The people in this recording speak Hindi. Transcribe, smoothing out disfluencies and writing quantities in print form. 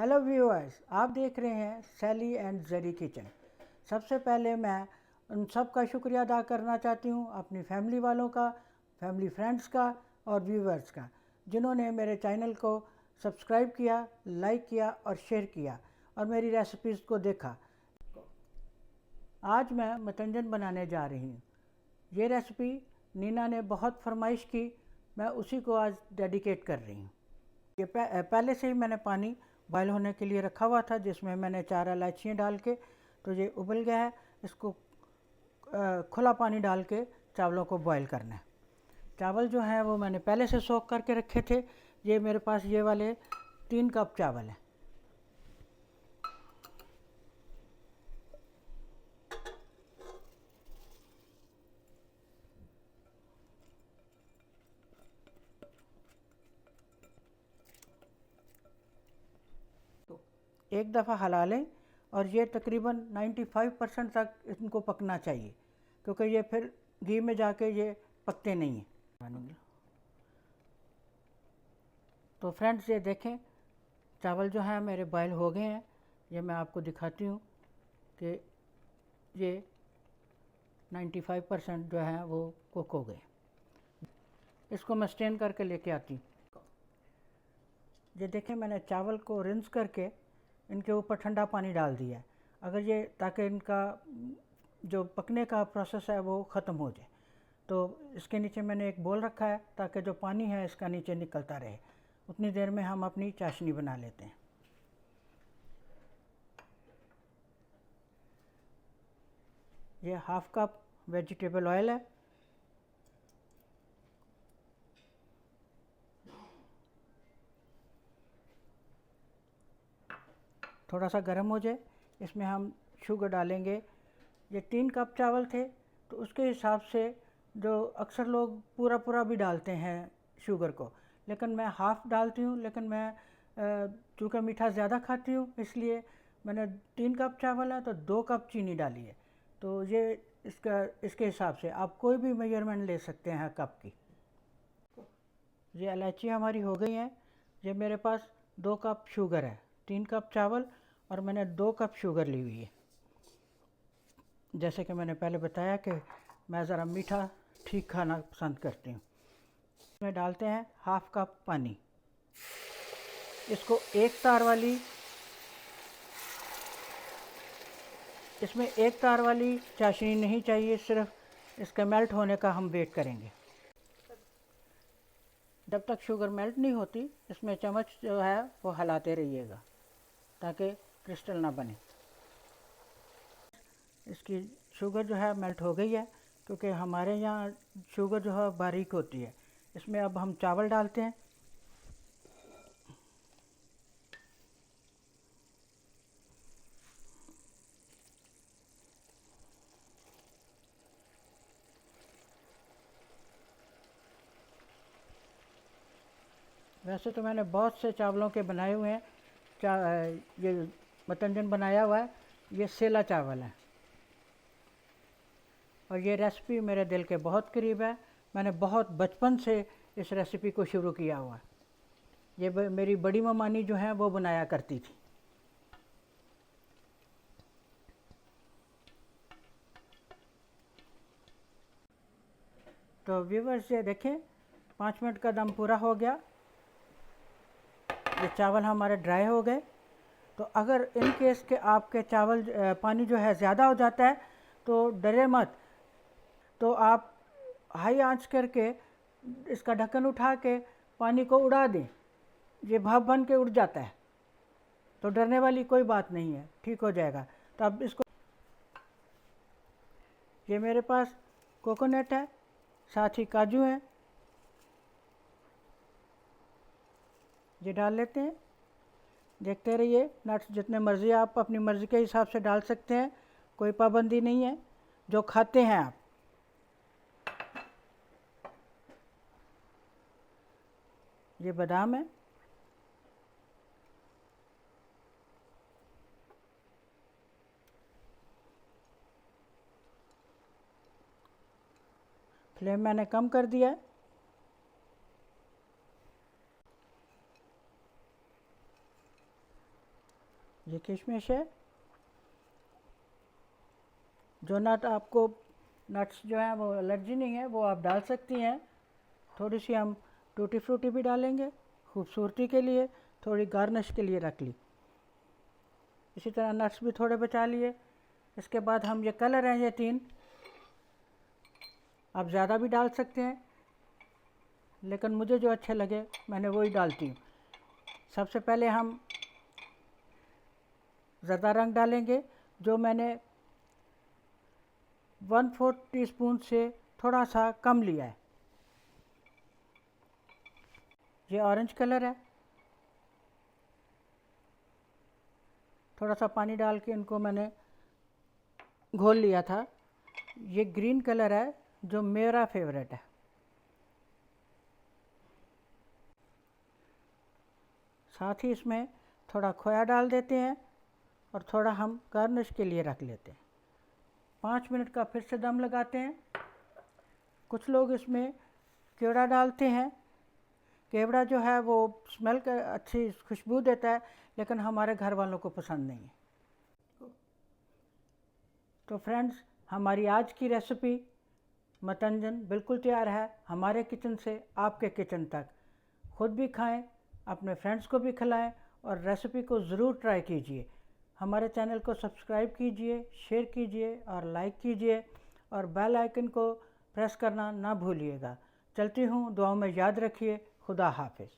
हेलो व्यूअर्स, आप देख रहे हैं सैली एंड जेरी किचन। सबसे पहले मैं उन सब का शुक्रिया अदा करना चाहती हूँ, अपनी फैमिली वालों का, फैमिली फ्रेंड्स का और व्यूअर्स का, जिन्होंने मेरे चैनल को सब्सक्राइब किया, लाइक किया और शेयर किया और मेरी रेसिपीज़ को देखा। आज मैं मतंजन बनाने जा रही हूँ। ये रेसिपी नीना ने बहुत फरमाइश की, मैं उसी को आज डेडिकेट कर रही हूँ। ये पहले से ही मैंने पानी बॉयल होने के लिए रखा हुआ था, जिसमें मैंने 4 इलायचियाँ डाल के, तो ये उबल गया है। इसको खुला पानी डाल के चावलों को बॉयल करना है। चावल जो हैं वो मैंने पहले से सोख करके रखे थे। ये मेरे पास ये वाले 3 कप चावल हैं। तो एक दफ़ा हिला लें और ये तकरीबन 95% तक इनको पकना चाहिए, क्योंकि ये फिर घी में जाके ये पकते नहीं हैं। तो फ्रेंड्स, ये देखें चावल जो हैं मेरे बॉयल हो गए हैं। ये मैं आपको दिखाती हूँ कि ये 95% जो है वो कुक हो गए। इसको मैं स्टेन करके लेके आती हूँ। ये देखें, मैंने चावल को रिंस करके इनके ऊपर ठंडा पानी डाल दिया है, अगर ये ताकि इनका जो पकने का प्रोसेस है वो ख़त्म हो जाए। तो इसके नीचे मैंने एक बोल रखा है ताकि जो पानी है इसका नीचे निकलता रहे। उतनी देर में हम अपनी चाशनी बना लेते हैं। ये हाफ़ कप वेजिटेबल ऑयल है। थोड़ा सा गर्म हो जाए, इसमें हम शुगर डालेंगे। ये 3 कप चावल थे, तो उसके हिसाब से जो अक्सर लोग पूरा पूरा भी डालते हैं शुगर को, लेकिन मैं हाफ़ डालती हूँ। लेकिन मैं चूँकि मीठा ज़्यादा खाती हूँ, इसलिए मैंने 3 कप चावल है तो 2 कप चीनी डाली है। तो ये इसके हिसाब से आप कोई भी मेजरमेंट ले सकते हैं कप की। ये इलायची हमारी हो गई हैं। ये मेरे पास 2 कप शुगर है, 3 कप चावल और मैंने 2 कप शुगर ली हुई है। जैसे कि मैंने पहले बताया कि मैं ज़रा मीठा ठीक खाना पसंद करती हूँ। इसमें डालते हैं हाफ़ कप पानी। इसको इसमें एक तार वाली चाशनी नहीं चाहिए, सिर्फ इसके मेल्ट होने का हम वेट करेंगे। जब तक शुगर मेल्ट नहीं होती, इसमें चम्मच जो है वो हिलाते रहिएगा ताकि क्रिस्टल ना बने। इसकी शुगर जो है मेल्ट हो गई है, क्योंकि हमारे यहाँ शुगर जो है बारीक होती है। इसमें अब हम चावल डालते हैं। वैसे तो मैंने बहुत से चावलों के बनाए हुए हैं। ये मतंजन बनाया हुआ है, ये सेला चावल है और ये रेसिपी मेरे दिल के बहुत करीब है। मैंने बहुत बचपन से इस रेसिपी को शुरू किया हुआ है। ये मेरी बड़ी ममानी जो है वो बनाया करती थी। तो व्यूवर्स, ये देखें 5 मिनट का दम पूरा हो गया। ये चावल हमारे ड्राई हो गए। तो अगर इन केस के आपके चावल पानी जो है ज़्यादा हो जाता है तो डरे मत। तो आप हाई आंच करके इसका ढक्कन उठा के पानी को उड़ा दें। ये भाप बन के उड़ जाता है, तो डरने वाली कोई बात नहीं है, ठीक हो जाएगा। तो अब इसको, ये मेरे पास कोकोनट है, साथ ही काजू हैं, ये डाल लेते हैं। देखते रहिए। नट्स जितने मर्ज़ी आप अपनी मर्ज़ी के हिसाब से डाल सकते हैं, कोई पाबंदी नहीं है, जो खाते हैं आप। ये बादाम है। फ्लेम मैंने कम कर दिया है। ये किशमिश है। जो नट आपको, नट्स जो हैं वो एलर्जी नहीं है वो आप डाल सकती हैं। थोड़ी सी हम टूटी फ्रूटी भी डालेंगे खूबसूरती के लिए, थोड़ी गार्निश के लिए रख ली। इसी तरह नट्स भी थोड़े बचा लिए। इसके बाद हम ये कलर हैं ये 3, आप ज़्यादा भी डाल सकते हैं, लेकिन मुझे जो अच्छे लगे मैंने वही डालती हूँ। सबसे पहले हम ज़र्दा रंग डालेंगे, जो मैंने 1/4 टीस्पून से थोड़ा सा कम लिया है। ये ऑरेंज कलर है। थोड़ा सा पानी डाल के इनको मैंने घोल लिया था। ये ग्रीन कलर है जो मेरा फेवरेट है। साथ ही इसमें थोड़ा खोया डाल देते हैं और थोड़ा हम गार्निश के लिए रख लेते हैं। 5 मिनट का फिर से दम लगाते हैं। कुछ लोग इसमें केवड़ा डालते हैं। केवड़ा जो है वो स्मेल का अच्छी खुशबू देता है, लेकिन हमारे घर वालों को पसंद नहीं है। तो फ्रेंड्स, हमारी आज की रेसिपी मतंजन बिल्कुल तैयार है। हमारे किचन से आपके किचन तक। ख़ुद भी खाएं, अपने फ्रेंड्स को भी खिलाएं और रेसिपी को ज़रूर ट्राई कीजिए। हमारे चैनल को सब्सक्राइब कीजिए, शेयर कीजिए और लाइक कीजिए, और बेल आइकन को प्रेस करना ना भूलिएगा। चलती हूँ, दुआओं में याद रखिए। खुदा हाफिज़।